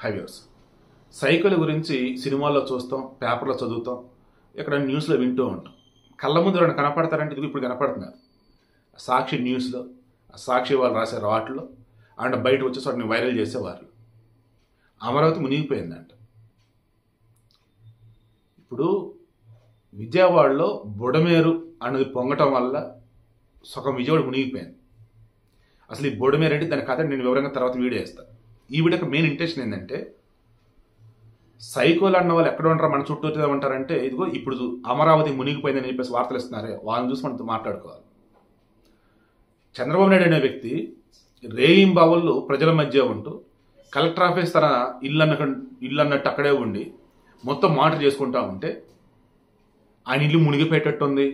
హైవేర్స్ cycle గురించి సినిమాల్లో చూస్తాం, పేపర్లో చదువుతాం, ఇక్కడ న్యూస్లో వింటూ ఉంటాం. కళ్ళ ముందు రెండు కనపడతారంటే ఇది ఇప్పుడు కనపడుతున్నారు. సాక్షి న్యూస్లో, సాక్షి వాళ్ళు రాసే రాట్లో అండ్ బయట వచ్చేసి వాటిని వైరల్ చేసేవారు. అమరావతి మునిగిపోయిందంట. ఇప్పుడు విజయవాడలో బుడమేరు అన్నది పొంగటం వల్ల సగం విజయవాడ మునిగిపోయింది. అసలు ఈ బుడమేరు అంటే దాని కథ నేను వివరంగా తర్వాత వీడియో వేస్తాను. ఈ వీడియోకి మెయిన్ ఇంటెన్షన్ ఏంటంటే, సైకోలు అన్న వాళ్ళు ఎక్కడ ఉంటారో మన చుట్టూ ఉంటారంటే, ఇదిగో ఇప్పుడు అమరావతి మునిగిపోయిందని చెప్పేసి వార్తలు ఇస్తున్నారే, వాళ్ళని చూసి మనతో మాట్లాడుకోవాలి. చంద్రబాబు నాయుడు అనే వ్యక్తి రేయింబావుళ్ళు ప్రజల మధ్య ఉంటూ కలెక్టర్ ఆఫీస్ తన ఇల్లు అన్నట్టు అక్కడే ఉండి మొత్తం మానిటర్ చేసుకుంటా ఉంటే ఆయన ఇల్లు మునిగిపోయేటట్టుంది,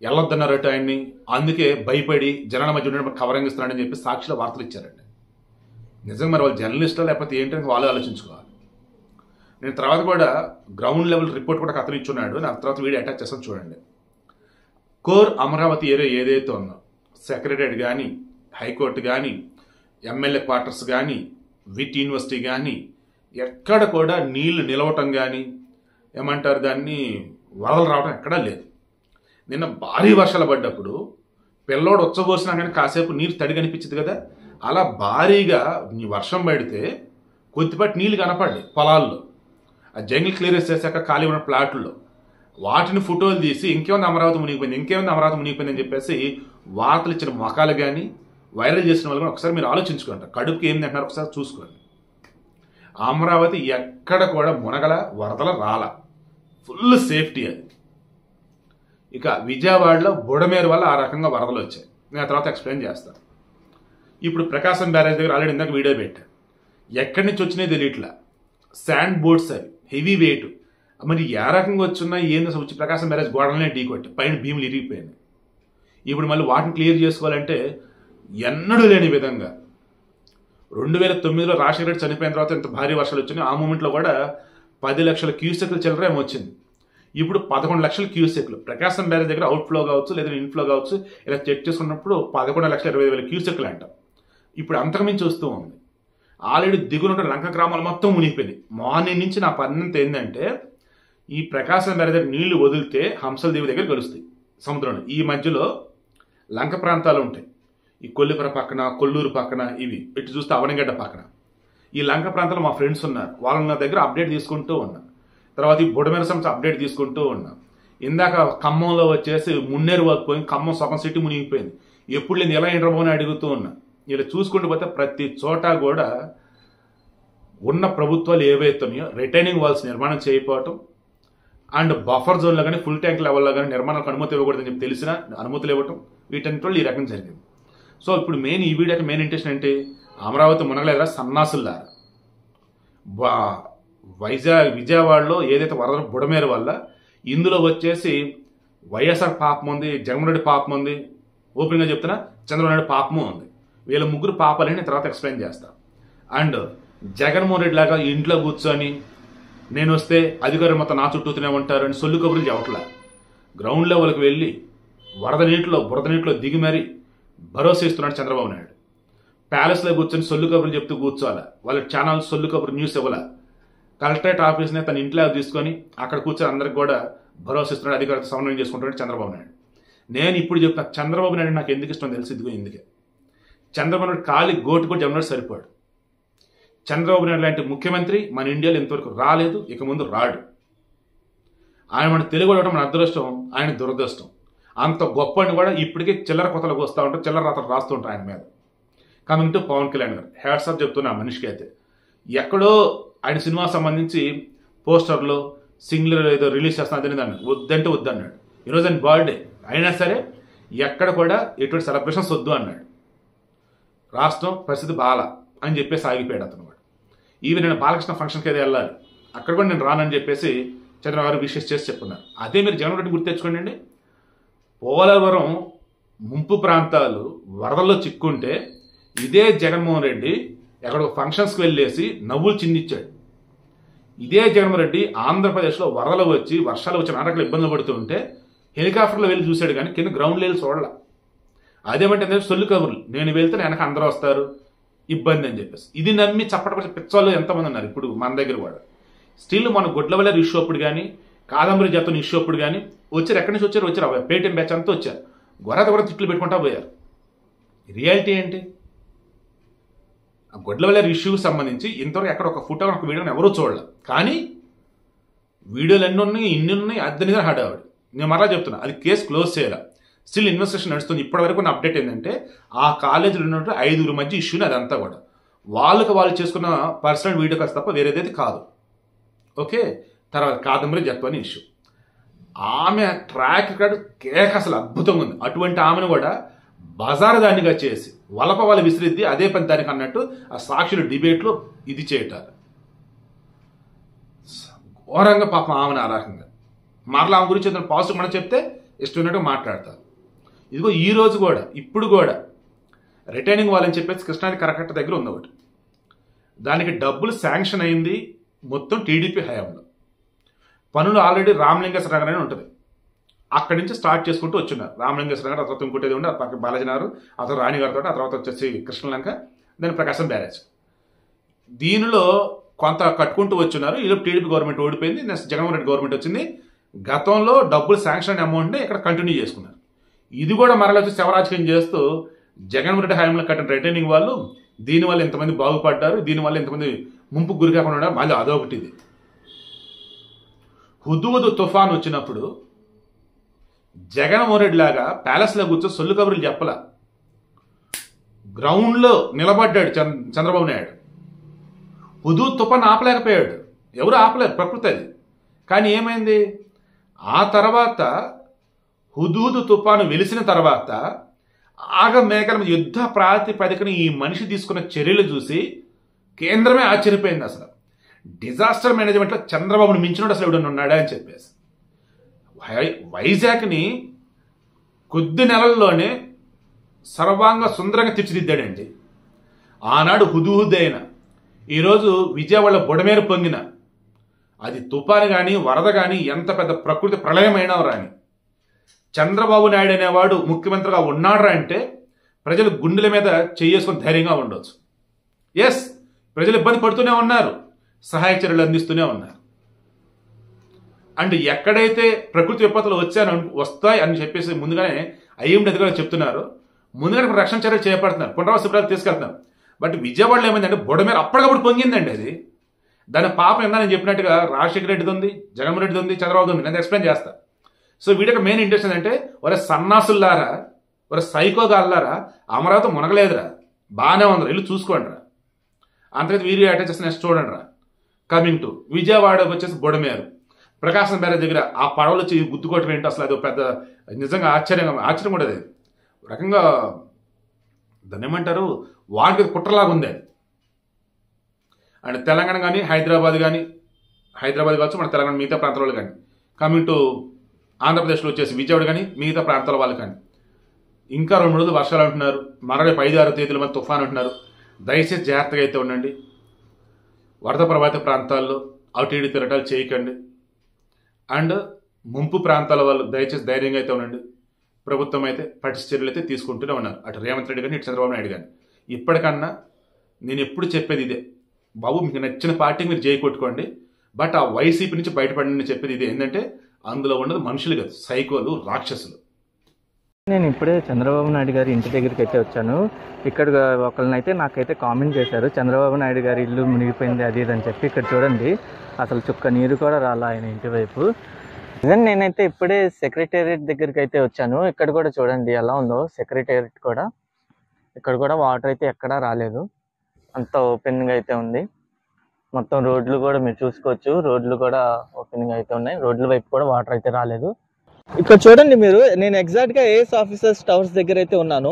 వెళ్ళొద్దన్నారట ఆయన్ని, అందుకే భయపడి జనాల మధ్య ఉండడం కవరింగ్ ఇస్తున్నాడని చెప్పి సాక్షిలో వార్తలు ఇచ్చారండి. నిజంగా మరి వాళ్ళు జర్నలిస్టులు లేకపోతే ఏంటని వాళ్ళు ఆలోచించుకోవాలి. నేను తర్వాత కూడా గ్రౌండ్ లెవెల్ రిపోర్ట్ కూడా కథలు ఇచ్చున్నాడు, నాకు తర్వాత వీడియో అటాచ్ చేస్తాను చూడండి. కోర్ అమరావతి ఏరియా ఏదైతే ఉందో, సెక్రటరేట్ కానీ, హైకోర్టు కానీ, ఎమ్మెల్యే క్వార్టర్స్ కానీ, విట్ యూనివర్సిటీ కానీ, ఎక్కడ కూడా నీళ్లు నిలవటం కానీ, ఏమంటారు దాన్ని, వరదలు రావడం ఎక్కడా లేదు. నిన్న భారీ వర్షాలు పడ్డప్పుడు పిల్లోడు ఉచ్చబోసినా కానీ కాసేపు నీరు తడి కనిపించింది కదా, అలా భారీగా వర్షం పడితే కొద్దిపాటి నీళ్లు కనపడ్డాయి పొలాల్లో. ఆ జంగిల్ క్లియరెన్స్ చేశాక ఖాళీ ఉన్న ప్లాట్లో వాటిని ఫోటోలు తీసి ఇంకేముంది అమరావతి మునిగిపోయింది అని చెప్పేసి వార్తలు ఇచ్చిన మొఖాలు కానీ, వైరల్ చేసిన వాళ్ళు కానీ ఒకసారి మీరు ఆలోచించుకోండి. కడుపుకి ఏంది అంటున్నారు ఒకసారి చూసుకోండి. అమరావతి ఎక్కడ కూడా మునగల, వరదల రాల, ఫుల్ సేఫ్టీ అది. ఇక విజయవాడలో బుడమేరు వల్ల ఆ రకంగా వరదలు వచ్చాయి, నేను తర్వాత ఎక్స్ప్లెయిన్ చేస్తాను. ఇప్పుడు ప్రకాశం బ్యారేజ్ దగ్గర ఆల్రెడీ ఇందాక వీడియో పెట్టాను. ఎక్కడి నుంచి వచ్చినాయి తెలియట్లా, శాండ్ బోర్డ్స్ అవి హెవీ వెయిట్. మరి ఏ రకంగా వచ్చున్నాయి ఏంది అసలు, వచ్చి ప్రకాశం బ్యారేజ్ గోడలనే ఢీ కొట్టి పైన భీములు ఇరిగిపోయింది. ఇప్పుడు మళ్ళీ వాటిని క్లియర్ చేసుకోవాలంటే ఎన్నడూ లేని విధంగా 2009లో రాజశేఖర రెడ్డి చనిపోయిన తర్వాత ఇంత భారీ వర్షాలు వచ్చినాయి. ఆ మూమెంట్లో కూడా 10 లక్షల క్యూసెక్లు చిల్లర ఏమో వచ్చింది. ఇప్పుడు 11 లక్షల క్యూసెక్లు ప్రకాశం బ్యారేజ్ దగ్గర అవుట్ఫ్లో కావచ్చు లేదా ఇన్ఫ్లో కావచ్చు, ఇలా చెక్ చేసుకున్నప్పుడు 11,20,000 క్యూసెక్లు అంట. ఇప్పుడు అంతకుమించి వస్తూ ఉంది. ఆల్రెడీ దిగునున్న లంక గ్రామాలు మొత్తం మునిగిపోయింది. మార్నింగ్ నుంచి నా పన్నంత ఏంటంటే, ఈ ప్రకాశం బ్యారేజ్ దగ్గర నీళ్లు వదిలితే హంసల దేవి దగ్గర కలుస్తాయి సముద్రంలో. ఈ మధ్యలో లంక ప్రాంతాలు ఉంటాయి, ఈ కొల్లిపుర పక్కన, కొల్లూరు పక్కన, ఇవి ఇటు చూస్తే అవనగడ్డ పక్కన. ఈ లంక ప్రాంతాల్లో మా ఫ్రెండ్స్ ఉన్నారు, వాళ్ళ నా దగ్గర అప్డేట్ తీసుకుంటూ ఉన్నా. తర్వాత ఈ బుడమేరు సంస్థ అప్డేట్ తీసుకుంటూ ఉన్నా. ఇందాక ఖమ్మంలో వచ్చేసి మున్నేరు వరకు పోయి ఖమ్మం సగం సిటీ మునిగిపోయింది. ఎప్పుడు నేను ఎలా ఎండబోని అడుగుతూ ఉన్నా. ఇలా చూసుకుంటూ పోతే ప్రతి చోట కూడా ఉన్న ప్రభుత్వాలు ఏవైతున్నాయో రిటైనింగ్ వాల్స్ నిర్మాణం చేయకపోవటం, అండ్ బఫర్ జోన్లో కానీ ఫుల్ ట్యాంక్ లెవెల్లో కానీ నిర్మాణాలకు అనుమతి ఇవ్వకూడదని చెప్పి తెలిసిన అనుమతులు ఇవ్వటం, వీటన్నిటిలో ఈ రకం జరిగింది. సో ఇప్పుడు ఈ వీడియోకి మెయిన్ ఇంటెన్షన్ ఏంటి, అమరావతి మునగలేదా సన్నాసులారా. విజయవాడలో ఏదైతే వరద బుడమేరు వల్ల ఇందులో వచ్చేసి వైఎస్ఆర్ పాపం ఉంది, జగన్మోహన్ రెడ్డి పాపం ఉంది, ఓపెన్గా చెప్తున్నా చంద్రబాబు నాయుడు పాపము ఉంది. వీళ్ళ ముగ్గురు పాపాలని నేను తర్వాత ఎక్స్ప్లెయిన్ చేస్తాను. అండ్ జగన్మోహన్ రెడ్డి లాగా ఇంట్లో కూర్చొని నేను వస్తే అధికారులు మొత్తం నా చుట్టూతూనే ఉంటారు అని సొల్లు కబుర్లు చెప్పట్లా. గ్రౌండ్ లెవెల్కి వెళ్ళి బురద నీటిలో దిగి మరీ భరోసా ఇస్తున్నాడు చంద్రబాబు నాయుడు. ప్యాలెస్లో కూర్చొని సొల్లు కబుర్లు చెప్తూ కూర్చోవాలా, వాళ్ళ ఛానల్ సొల్లు కబురు న్యూస్ ఇవ్వాల. కలెక్టరేట్ ఆఫీస్ని తన ఇంట్లో తీసుకొని అక్కడ కూర్చొని అందరికి కూడా భరోసా ఇస్తున్నాడు, అధికారులతో సమన్వయం చేసుకుంటున్నాడు చంద్రబాబు నాయుడు. నేను ఇప్పుడు చెప్తాను, చంద్రబాబు నాయుడు నాకు ఎందుకు ఇష్టం తెలిసి ఇదిగో ఇందుకే. చంద్రబాబు నాయుడు ఖాళీ గోటు కూడా జగన్ సరిపోడు. చంద్రబాబు నాయుడు లాంటి ముఖ్యమంత్రి మన ఇండియాలో ఇంతవరకు రాలేదు, ఇక ముందు రాడు. ఆయన మన తెలుగు అవడం మన అదృష్టం, ఆయన దురదృష్టం. అంత గొప్పని కూడా ఇప్పటికే చిల్లర కొత్తలకు వస్తూ ఉంటారు, చిల్లర రాతలు రాస్తూ ఉంటారు ఆయన మీద. కమింగ్ టు పవన్ కళ్యాణ్ గారు, హ్యాట్స్ ఆఫ్ చెప్తున్నా ఆ మనిషికి. అయితే ఎక్కడో ఆయన సినిమా సంబంధించి పోస్టర్లో సింగిల్ ఏదో రిలీజ్ చేస్తున్నా అదే దాన్ని వద్దంటే వద్దన్నాడు. ఈరోజు ఆయన బర్త్డే అయినా సరే ఎక్కడ కూడా ఎటువంటి సెలబ్రేషన్స్ వద్దు అన్నాడు. రాష్ట్రం పరిస్థితి బాలా అని చెప్పేసి ఆగిపోయాడు అతను. ఈవెన్ నేను బాలకృష్ణ ఫంక్షన్కి అయితే వెళ్ళాలి, అక్కడ కూడా నేను రానని చెప్పేసి చంద్రబాబు గారు విషెస్ చేసి చెప్పున్నారు. అదే మీరు జగన్ రెడ్డి గుర్తు తెచ్చుకోండి. పోలవరం ముంపు ప్రాంతాలు వరదల్లో చిక్కుంటే ఇదే జగన్మోహన్ రెడ్డి ఎక్కడో ఫంక్షన్స్కి వెళ్ళేసి నవ్వులు చిందించాడు. ఇదే జగన్మోహన్ రెడ్డి ఆంధ్రప్రదేశ్లో వరదలు వచ్చి వర్షాలు వచ్చి నాటకాలు ఇబ్బందులు పడుతూ ఉంటే హెలికాప్టర్లో వెళ్ళి చూశాడు, కానీ కింద గ్రౌండ్ లెవెల్ చూడాల. అదేమంటే సొల్లు కబుర్లు, నేను వెళ్తే వెనక అందరూ వస్తారు, ఇబ్బంది అని చెప్పేసి. ఇది నమ్మి చప్పట పిచ్చోళ్ళు ఎంతమంది ఉన్నారు ఇప్పుడు మన దగ్గర కూడా. స్టిల్ మన గుడ్లవల్లేరు ఇష్యూ అప్పుడు కానీ, కాదంబరి జతను ఇష్యూ అప్పుడు కానీ వచ్చారు. ఎక్కడి నుంచి వచ్చారు పేటీఎం బ్యాచ్ అంతా వచ్చారు. గొర్రెత కూడా తిట్లు పెట్టుకుంటా పోయారు. రియాలిటీ ఏంటి? ఆ గుడ్లవల్లేరు ఇష్యూకి సంబంధించి ఇంతవరకు ఎక్కడ ఒక ఫోటో ఒక వీడియోని ఎవరూ చూడలేదు. కానీ వీడియోలు ఎన్ని ఉన్నాయి, ఇన్ని ఉన్నాయి, అద్దెనిగా హడావిడి. నేను మరలా చెప్తున్నా, అది కేసు క్లోజ్ చేయాలి. స్టిల్ ఇన్వెస్టిగేషన్ నడుస్తుంది. ఇప్పటివరకు ఉన్న అప్డేట్ ఏంటంటే ఆ కాలేజీలో ఉన్నట్టు 5 మధ్య ఇష్యూని అదంతా కూడా వాళ్ళు చేసుకున్న పర్సనల్ వీడియో కాల్స్ తప్ప వేరేదైతే కాదు. ఓకే. తర్వాత కాదంబరి జత్వాని ఇష్యూ, ఆమె ట్రాక్ రికార్డు కేక అసలు అద్భుతంగా ఉంది. అటువంటి ఆమెను కూడా బజారు దానిగా చేసి వలప వాళ్ళ విసిరిద్ది అదే పని దానికి అన్నట్టు ఆ సాక్షుల డిబేట్లో ఇది చేయటారు. ఘోరంగా పాపం ఆమెను ఆ రకంగా మరలా ఆమె గురించి ఏదైనా పాజిటివ్ మనం చెప్తే ఇష్టమైనట్టు మాట్లాడతారు. ఇదిగో ఈ రోజు కూడా ఇప్పుడు కూడా రిటైనింగ్ వాళ్ళని చెప్పేసి కృష్ణాది కరకట్ట దగ్గర ఉంది ఒకటి. దానికి డబ్బులు శాంక్షన్ అయింది మొత్తం టీడీపీ హయాంలో. పనులు ఆల్రెడీ రామలింగేశ్వర నగర్ అని ఉంటుంది, అక్కడి నుంచి స్టార్ట్ చేసుకుంటూ వచ్చున్నారు. రామలింగేశ్వర నగర్, ఆ తర్వాత ఇంకోటి ఉండి పక్కన బాలాజీ నగర్, ఆ తర్వాత రాణిగారితో, ఆ తర్వాత వచ్చేసి కృష్ణలంక, దాని ప్రకాశం బ్యారేజ్. దీనిలో కొంత కట్టుకుంటూ వచ్చున్నారు. ఈలోపు టీడీపీ గవర్నమెంట్ ఓడిపోయింది, నెక్స్ట్ జగన్మోహన్ రెడ్డి గవర్నమెంట్ వచ్చింది. గతంలో డబ్బులు శాంక్షన్ అయిన అమౌంట్ని ఇక్కడ కంటిన్యూ చేసుకున్నారు. ఇది కూడా మరలా వచ్చి శవరాజకీయం చేస్తూ జగన్మోహన్ రెడ్డి హయాంలో కట్టిన రిటైనింగ్ వాళ్ళు దీనివల్ల ఎంతమంది బాగుపడ్డారు, దీనివల్ల ఎంతమంది ముంపుకు గురి కాకుండా ఉన్నారు, మళ్ళీ అదొకటి. ఇది హుదూద్ తుఫాన్ వచ్చినప్పుడు జగన్మోహన్ రెడ్డి లాగా ప్యాలెస్లో కూర్చో సొల్లు కబుర్లు చెప్పలా, గ్రౌండ్లో నిలబడ్డాడు చంద్రబాబు నాయుడు. హుదూద్ తుఫాన్ ఆపలేకపోయాడు, ఎవరు ఆపలేరు, ప్రకృతి అది. కానీ ఏమైంది, ఆ తర్వాత హుదూద్ తుఫాను వెలిసిన తర్వాత ఆగమేఘాల యుద్ధ ప్రాతిపదికన ఈ మనిషి తీసుకున్న చర్యలు చూసి కేంద్రమే ఆశ్చర్యపోయింది. అసలు డిజాస్టర్ మేనేజ్మెంట్లో చంద్రబాబును మించినోడు అసలు ఎవడన్నా ఉన్నాడా అని చెప్పేసి వైజాగ్ని కొద్ది నెలల్లోనే సర్వాంగ సుందరంగా తీర్చిదిద్దాడండి. ఆనాడు హుదూద్ అయిన ఈరోజు విజయవాడ బుడమేరు పొంగిన అది తుఫాను కానీ వరద కానీ ఎంత పెద్ద ప్రకృతి ప్రళయమైనా రాని చంద్రబాబు నాయుడు అనేవాడు ముఖ్యమంత్రిగా ఉన్నాడ్రా అంటే ప్రజలు గుండెల మీద చేసుకొని ధైర్యంగా ఉండొచ్చు. ఎస్, ప్రజలు ఇబ్బంది పడుతూనే ఉన్నారు, సహాయ చర్యలు అందిస్తూనే ఉన్నారు. అండ్ ఎక్కడైతే ప్రకృతి విపత్తులు వస్తాయి అని చెప్పేసి ముందుగానే ఐఎండీ అధికారులు చెప్తున్నారు, ముందుగానే రక్షణ చర్యలు చేపడుతున్నారు, పునరావాస శిబిరాలు తీసుకెళ్తున్నారు. బట్ విజయవాడలో ఏమైందంటే బుడమేరు అప్పటికప్పుడు పొంగిందండి. అది దాని పాపం ఏందా నేను చెప్పినట్టుగా రాజశేఖర రెడ్డిది ఉంది, జగన్మోహన్ రెడ్డిది ఉంది, చంద్రబాబు ఉంది. నేను ఎక్స్ప్లెయిన్ చేస్తా. సో వీడికి మెయిన్ ఇంట్రెస్ట్ ఏంటంటే ఒరే సన్నాసుల్లారా, ఒరే సైకోగాల్లారా, అమరావతి మునగలేదురా, బాగానే ఉందిరా, ఇల్లు చూసుకోండి రా. అంతకైతే వీడియో అటాచ్ చేస్తే నెక్స్ట్ చూడండి రా. కమింగ్ టు విజయవాడకు వచ్చేసి బుడమేరు ప్రకాశం బ్యారేజ్ దగ్గర ఆ పడవలు వచ్చి గుద్దుకోవటం ఏంటి అసలు అది పెద్ద నిజంగా ఆశ్చర్యం కూడా. అది రకంగా దాన్ని ఏమంటారు, వాడికి కుట్రలాగా ఉంది అది. అండ్ తెలంగాణ కానీ హైదరాబాద్ కావచ్చు, మన తెలంగాణ మిగతా ప్రాంతాల వాళ్ళు కానీ, కమింగ్ టు ఆంధ్రప్రదేశ్లో వచ్చేసి విజయవాడ కానీ మిగతా ప్రాంతాల వాళ్ళు కానీ ఇంకా 2-3 రోజులు వర్షాలు అంటున్నారు, మరో 5-6 తేదీల మధ్య తుఫాన్ అంటున్నారు. దయచేసి జాగ్రత్తగా అయితే ఉండండి. వరద ప్రభావిత ప్రాంతాల్లో అటు ఇటు తిరగటాలు చేయకండి. అండ్ ముంపు ప్రాంతాల వాళ్ళు దయచేసి ధైర్యంగా అయితే ఉండండి. ప్రభుత్వం అయితే పటిష్ట చర్యలు అయితే తీసుకుంటూనే ఉన్నారు, అటు రేవంత్ రెడ్డి కానీ ఇటు చంద్రబాబు నాయుడు కానీ. ఇప్పటికన్నా నేను ఎప్పుడు చెప్పేది ఇదే, బాబు మీకు నచ్చిన పార్టీకి మీరు జై కొట్టుకోండి, బట్ ఆ వైసీపీ నుంచి బయటపడండి చెప్పేది ఇదే. ఏంటంటే అందులో ఉన్నది మనుషులు కాదు, సైకోలు, రాక్షసులు. నేను ఇప్పుడే చంద్రబాబు నాయుడు గారి ఇంటి దగ్గరికి అయితే వచ్చాను. ఇక్కడ ఒకళ్ళనైతే నాకైతే కామెంట్ చేశారు, చంద్రబాబు నాయుడు గారి ఇల్లు మునిగిపోయింది అది ఇది అని చెప్పి. ఇక్కడ చూడండి అసలు చుక్క నీరు కూడా రాలా ఆయన ఇంటి వైపు. నేనైతే ఇప్పుడే సెక్రటేరియట్ దగ్గరికి అయితే వచ్చాను. ఇక్కడ కూడా చూడండి ఎలా ఉందో సెక్రటేరియట్ కూడా. ఇక్కడ కూడా వాటర్ అయితే ఎక్కడా రాలేదు, అంత ఓపెన్గా అయితే ఉంది. మొత్తం రోడ్లు కూడా మీరు చూసుకోవచ్చు, రోడ్లు కూడా ఓపెన్గా అయితే ఉన్నాయి. రోడ్ల వైపు కూడా వాటర్ అయితే రాలేదు. ఇక్కడ చూడండి మీరు, నేను ఎగ్జాక్ట్గా ఏఎస్ ఆఫీసర్స్ టవర్స్ దగ్గర అయితే ఉన్నాను.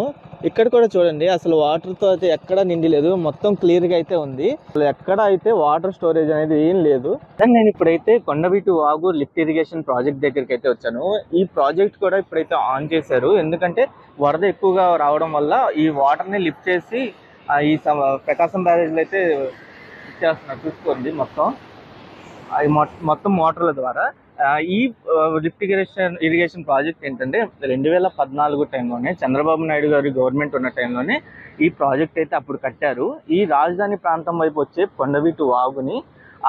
ఇక్కడ కూడా చూడండి అసలు వాటర్తో అయితే ఎక్కడ నిండి లేదు, మొత్తం క్లియర్గా అయితే ఉంది. అసలు ఎక్కడ అయితే వాటర్ స్టోరేజ్ అనేది ఏం లేదు. నేను ఇప్పుడైతే Kondaveeti Vagu lift irrigation project దగ్గరికి అయితే వచ్చాను. ఈ ప్రాజెక్ట్ కూడా ఇప్పుడైతే ఆన్ చేశారు, ఎందుకంటే వరద ఎక్కువగా రావడం వల్ల ఈ వాటర్ని లిఫ్ట్ చేసి ఈ ప్రకాశం బ్యారేజ్లో అయితే ఇచ్చేస్తున్నారు. చూసుకోండి మొత్తం మోటార్ల ద్వారా ఈ లిఫ్ట్ ఇరిగేషన్ ప్రాజెక్ట్ ఏంటంటే 2014 టైంలోనే చంద్రబాబు నాయుడు గారి గవర్నమెంట్ ఉన్న టైంలోనే ఈ ప్రాజెక్ట్ అయితే అప్పుడు కట్టారు. ఈ రాజధాని ప్రాంతం వైపు వచ్చే కొండవీటు వాగుని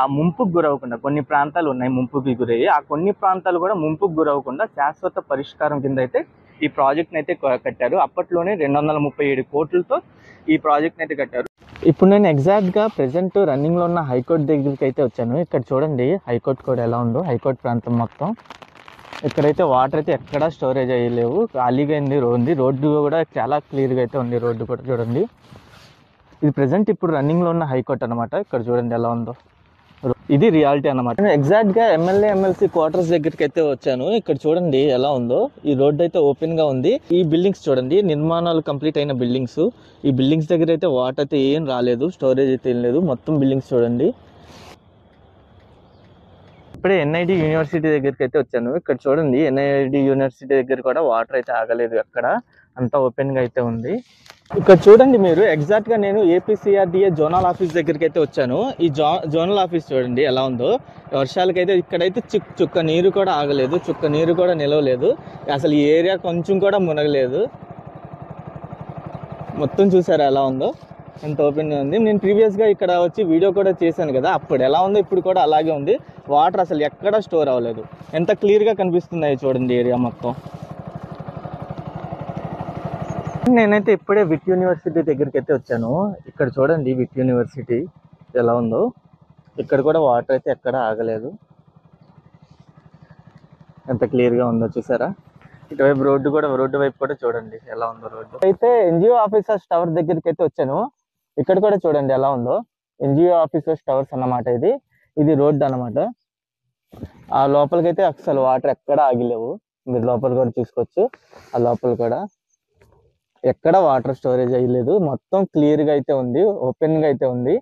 ఆ ముంపుకు గురవకుండా, కొన్ని ప్రాంతాలు ఉన్నాయి ముంపుకి గురయ్యి, ఆ కొన్ని ప్రాంతాలు కూడా ముంపుకు గురవకుండా శాశ్వత పరిష్కారం కింద అయితే ఈ ప్రాజెక్ట్ని అయితే కట్టారు. అప్పట్లోనే 237 కోట్లతో ఈ ప్రాజెక్ట్ని అయితే కట్టారు. ఇప్పుడు నేను ఎగ్జాక్ట్గా ప్రెసెంట్ రన్నింగ్లో ఉన్న హైకోర్టు దగ్గరికి అయితే వచ్చాను. ఇక్కడ చూడండి హైకోర్టు కూడా ఎలా ఉందో, హైకోర్టు ప్రాంతం మొత్తం. ఇక్కడైతే వాటర్ అయితే ఎక్కడా స్టోరేజ్ అయ్యలేవు, ఖాళీగా ఉంది. రోడ్డు కూడా చాలా క్లియర్గా అయితే ఉంది. రోడ్డు కూడా చూడండి. ఇది ప్రెసెంట్ ఇప్పుడు రన్నింగ్లో ఉన్న హైకోర్టు అనమాట. ఇక్కడ చూడండి ఎలా ఉందో, ఇది రియాలిటీ అనమాట. నేను ఎగ్జాక్ట్గా ఎమ్మెల్యే ఎమ్మెల్సీ క్వార్టర్స్ దగ్గరికి అయితే వచ్చాను. ఇక్కడ చూడండి ఎలా ఉందో, ఈ రోడ్డు అయితే ఓపెన్ గా ఉంది. ఈ బిల్డింగ్స్ చూడండి, నిర్మాణాలు కంప్లీట్ అయిన బిల్డింగ్స్. ఈ బిల్డింగ్స్ దగ్గర అయితే వాటర్ అయితే ఏం రాలేదు, స్టోరేజ్ అయితే ఏం లేదు. మొత్తం బిల్డింగ్స్ చూడండి. ఇప్పుడే ఎన్ఐడి యూనివర్సిటీ దగ్గరికి అయితే వచ్చాను. ఇక్కడ చూడండి ఎన్ఐడి యూనివర్సిటీ దగ్గర కూడా వాటర్ అయితే ఆగలేదు, ఎక్కడ అంతా ఓపెన్ గా అయితే ఉంది. ఇక్కడ చూడండి మీరు, ఎగ్జాక్ట్ గా నేను ఏపీసీఆర్డీఏ జోనల్ ఆఫీస్ దగ్గరికి అయితే వచ్చాను. ఈ జోనల్ ఆఫీస్ చూడండి ఎలా ఉందో. వర్షాలకైతే ఇక్కడైతే చుక్క నీరు కూడా ఆగలేదు, చుక్క నీరు కూడా నిలవలేదు. అసలు ఈ ఏరియా కొంచెం కూడా మునగలేదు. మొత్తం చూసారా ఎలా ఉందో, ఎంత ఓపెన్ గా ఉంది. నేను ప్రీవియస్ గా ఇక్కడ వచ్చి వీడియో కూడా చేశాను కదా, అప్పుడు ఎలా ఉందో ఇప్పుడు కూడా అలాగే ఉంది. వాటర్ అసలు ఎక్కడా స్టోర్ అవ్వలేదు. ఎంత క్లియర్ గా కనిపిస్తున్నాయి చూడండి ఏరియా మొత్తం. నేనైతే ఇప్పుడే విట్ యూనివర్సిటీ దగ్గరికి అయితే వచ్చాను. ఇక్కడ చూడండి విట్ యూనివర్సిటీ ఎలా ఉందో. ఇక్కడ కూడా వాటర్ అయితే ఎక్కడ ఆగలేదు, ఎంత క్లియర్ గా ఉందో చూసారా. ఇటువైపు రోడ్డు వైపు కూడా చూడండి ఎలా ఉందో రోడ్డు. అయితే ఎన్జిఓ ఆఫీసర్స్ టవర్ దగ్గరికి అయితే వచ్చాను. ఇక్కడ కూడా చూడండి ఎలా ఉందో. ఎన్జిఓ ఆఫీసర్స్ టవర్స్ అన్నమాట. ఇది రోడ్డు అన్నమాట. ఆ లోపలికైతే అసలు వాటర్ ఎక్కడ ఆగిలేవు. మీరు లోపల కూడా చూసుకోవచ్చు. ఆ లోపల కూడా ఎక్కడ వాటర్ స్టోరేజ్ అయ్యలేదు, మొత్తం క్లియర్ గా అయితే ఉంది, ఓపెన్ గా అయితే ఉంది.